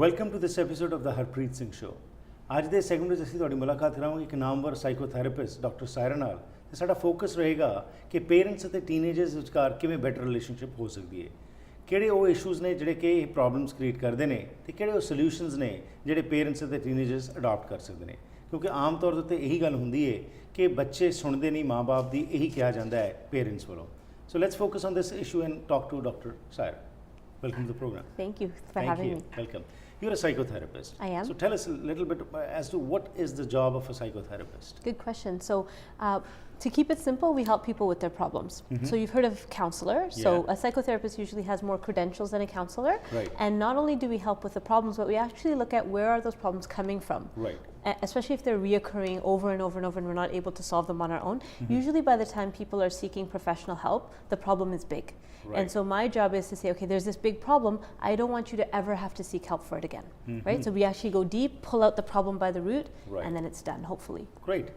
Welcome to this episode of the Harpreet Singh show. ਅੱਜ ਦੇ segment ਵਿੱਚ ਅਸੀਂ ਤੁਹਾਡੀ ਮੁਲਾਕਾਤ ਕਰਾਂਗੇ ਇੱਕ ਨਾਮਵਰ ਸਾਈਕੋਥੈਰੇਪਿਸਟ ਡਾਕਟਰ ਸਾਇਰਾ ਨਾਲ। ਤੇ ਸਾਡਾ ਫੋਕਸ ਰਹੇਗਾ ਕਿ ਪੇਰੈਂਟਸ ਅਤੇ ਟੀਨੇਜਰਸ ਵਿਚਕਾਰ ਕਿਵੇਂ ਬੈਟਰ ਰਿਲੇਸ਼ਨਸ਼ਿਪ ਹੋ ਸਕਦੀ ਹੈ, ਕਿਹੜੇ ਉਹ ਇਸ਼ੂਜ਼ ਨੇ ਜਿਹੜੇ ਕਿ ਪ੍ਰੋਬਲਮਸ ਕ੍ਰੀਏਟ ਕਰਦੇ ਨੇ ਤੇ ਕਿਹੜੇ ਉਹ ਸੋਲਿਊਸ਼ਨਸ ਨੇ ਜਿਹੜੇ ਪੇਰੈਂਟਸ ਅਤੇ ਟੀਨੇਜਰਸ ਅਡਾਪਟ ਕਰ ਸਕਦੇ ਨੇ। ਕਿਉਂਕਿ ਆਮ ਤੌਰ ਦੇ ਉੱਤੇ ਇਹੀ ਗੱਲ ਹੁੰਦੀ ਹੈ ਕਿ ਬੱਚੇ ਸੁਣਦੇ ਨਹੀਂ ਮਾਂ-ਬਾਪ ਦੀ, ਇਹੀ ਕਿਹਾ ਜਾਂਦਾ ਹੈ ਪੇਰੈਂਟਸ ਵੱਲੋਂ। So let's focus on this issue and talk to doctor Saira. Welcome to the program. Thank you for having me. Welcome. You're a psychotherapist. I am. So tell us a little bit as to what is the job of a psychotherapist? Good question. So to keep it simple, we help people with their problems. So you've heard of counselor. So a psychotherapist usually has more credentials than a counselor. Right. And not only do we help with the problems, but we actually look at where are those problems coming from. Right. Especially if they're reoccurring over and over and over and we're not able to solve them on our own. Usually by the time people are seeking professional help, the problem is big. Right. And so my job is to say, okay, there's this big problem. I don't want you to ever have to seek help for it again. Right? So we actually go deep, pull out the problem by the root, and then it's done, hopefully. Great.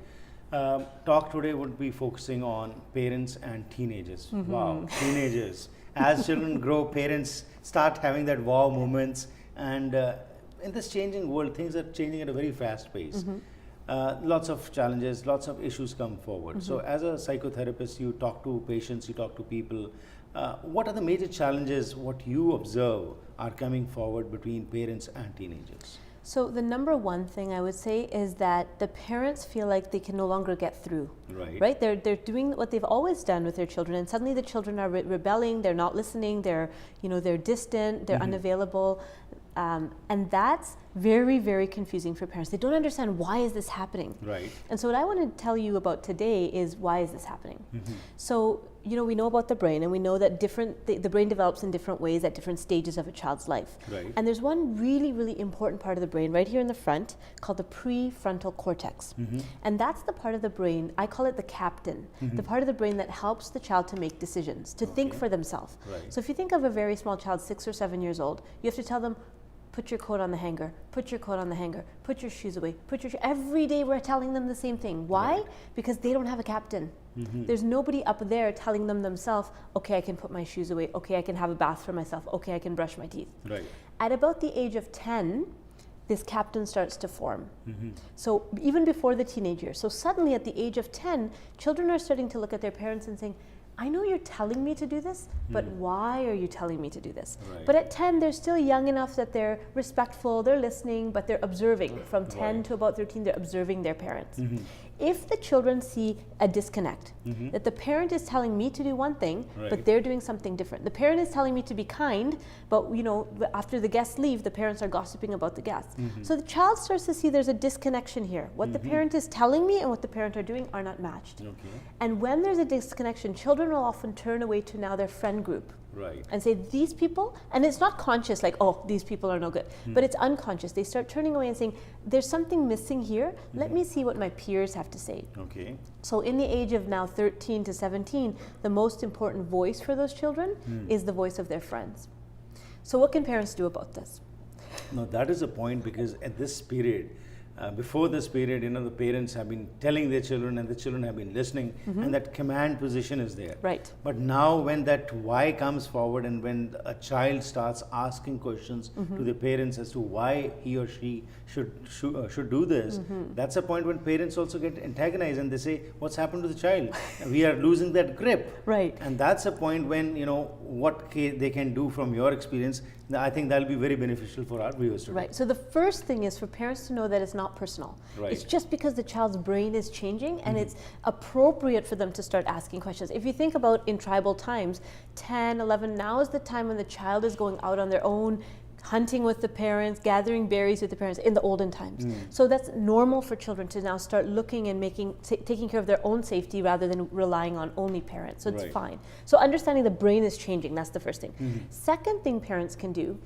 Talk today would be focusing on parents and teenagers. Wow, teenagers. As children grow, parents start having that wow moments, and in this changing world, things are changing at a very fast pace. Lots of challenges, lots of issues come forward. So as a psychotherapist, you talk to patients, you talk to people. What are the major challenges, what you observe are coming forward between parents and teenagers? So the number one thing I would say is that the parents feel like they can no longer get through. Right? They're doing what they've always done with their children, and suddenly the children are rebelling. They're not listening. They're distant. They're unavailable, and that's very, very confusing for parents. They don't understand why is this happening. Right. And so what I want to tell you about today is why is this happening. So we know about the brain, and we know that the brain develops in different ways at different stages of a child's life. Right. And there's one really, really important part of the brain right here in the front called the prefrontal cortex. And that's the part of the brain, I call it the captain, the part of the brain that helps the child to make decisions, to think for themselves. Right. So if you think of a very small child, 6 or 7 years old, you have to tell them, put your coat on the hanger, put your coat on the hanger, put your shoes away, every day we're telling them the same thing. Why? Because they don't have a captain. There's nobody up there telling them themselves, okay, I can put my shoes away, okay, I can have a bath for myself, okay, I can brush my teeth. Right. At about the age of 10, this captain starts to form. So even before the teenage years. So suddenly at the age of 10, children are starting to look at their parents and saying, I know you're telling me to do this, but why are you telling me to do this? Right. But at 10, they're still young enough that they're respectful, they're listening, but they're observing. From 10 to about 13, they're observing their parents. If the children see a disconnect, that the parent is telling me to do one thing, but they're doing something different. The parent is telling me to be kind, but after the guests leave, the parents are gossiping about the guests. So the child starts to see there's a disconnection here. What the parent is telling me and what the parent are doing are not matched. Okay. And when there's a disconnection, children will often turn away to now their friend group. Right. And say, these people, and it's not conscious like, oh, these people are no good, but it's unconscious. They start turning away and saying, there's something missing here. Let me see what my peers have to say. Okay. So in the age of now 13 to 17, the most important voice for those children is the voice of their friends. So what can parents do about this? Now that is a point, because at this period, before this period, the parents have been telling their children and the children have been listening, and that command position is there. Right. But now when that why comes forward, and when a child starts asking questions to the parents as to why he or she should do this, that's a point when parents also get antagonized and they say, what's happened to the child? We are losing that grip. Right. And that's a point when, what they can do from your experience. I think that'll be very beneficial for our viewers today. Right. So the first thing is for parents to know that it's not personal. Right. It's just because the child's brain is changing, and it's appropriate for them to start asking questions. If you think about in tribal times, 10, 11, now is the time when the child is going out on their own, hunting with the parents, gathering berries with the parents in the olden times. So that's normal for children to now start looking and taking care of their own safety rather than relying on only parents. So it's fine. So understanding the brain is changing, that's the first thing. Second thing parents can do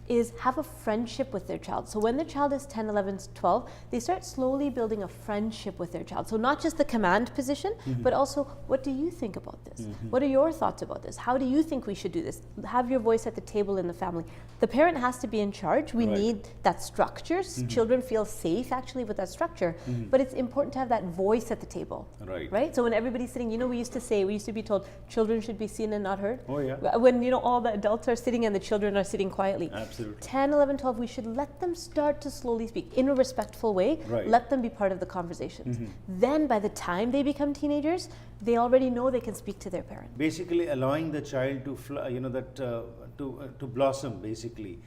is have a friendship with their child. So when the child is 10, 11, 12, they start slowly building a friendship with their child. So not just the command position, but also, what do you think about this? What are your thoughts about this? How do you think we should do this? Have your voice at the table in the family. The parent has to be in charge. We need that structure. Children feel safe actually with that structure, but it's important to have that voice at the table. Right? So when everybody's sitting, we used to be told children should be seen and not heard. Oh yeah. When all the adults are sitting and the children are sitting quietly. Absolutely. 10, 11, 12, we should let them start to slowly speak in a respectful way. Let them be part of the conversations. Then by the time they become teenagers, they already know they can speak to their parent. Basically allowing the child to to blossom basically.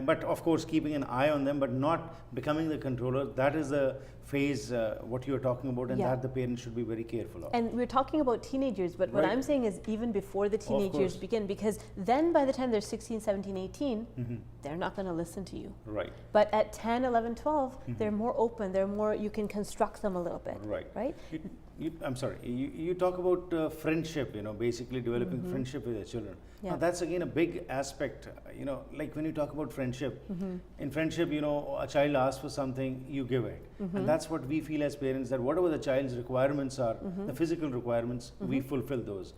But of course keeping an eye on them, but not becoming the controller. That is the phase what you're talking about, and that the parents should be very careful of. And we're talking about teenagers, but what I'm saying is even before the teenage years begin, because then by the time they're 16, 17, 18, they're not going to listen to you. But at 10, 11, 12, they're more open, you can construct them a little bit. Right? I'm sorry, you talk about friendship, basically developing friendship with your children. Now that's again a big aspect, like when you talk about friendship, in friendship, a child asks for something, you give it. And that's what we feel as parents, that whatever the child's requirements are, the physical requirements, we fulfill those.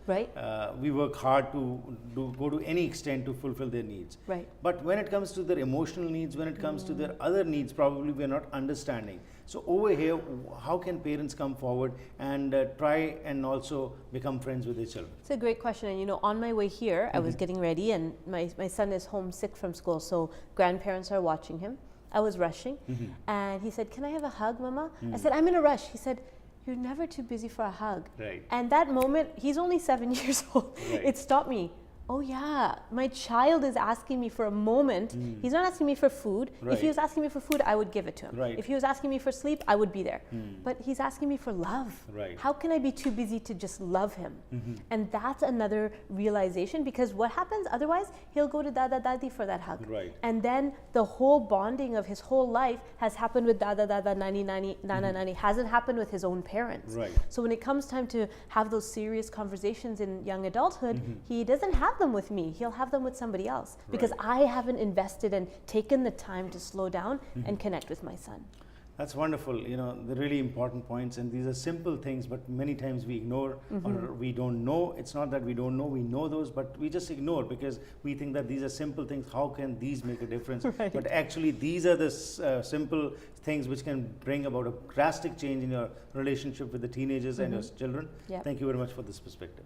We work hard to go to any extent to fulfill their needs. But when it comes to their emotional needs, when it comes to their other needs, probably we're not understanding. So over here, how can parents come forward and try and also become friends with their children? It's a great question. And on my way here, I was getting ready, and my son is homesick from school, so grandparents are watching him. I was rushing, and he said, "Can I have a hug, Mama?" I said, "I'm in a rush." He said, "You're never too busy for a hug." And that moment, he's only 7 years old. It stopped me. Oh yeah, my child is asking me for a moment. He's not asking me for food. If he was asking me for food, I would give it to him. If he was asking me for sleep, I would be there. But he's asking me for love. How can I be too busy to just love him? And that's another realization, because what happens otherwise, he'll go to Dada Dadi for that hug. And then the whole bonding of his whole life has happened with Dada Dada, Nani Nani, Nana Nani, hasn't happened with his own parents. So when it comes time to have those serious conversations in young adulthood, he doesn't have them with me. He'll have them with somebody else, because I haven't invested and taken the time to slow down and connect with my son. That's wonderful. The really important points, and these are simple things, but many times we ignore or we don't know. It's not that we don't know, we know those, but we just ignore because we think that these are simple things. How can these make a difference? But actually, these are the simple things which can bring about a drastic change in your relationship with the teenagers and your children. Thank you very much for this perspective.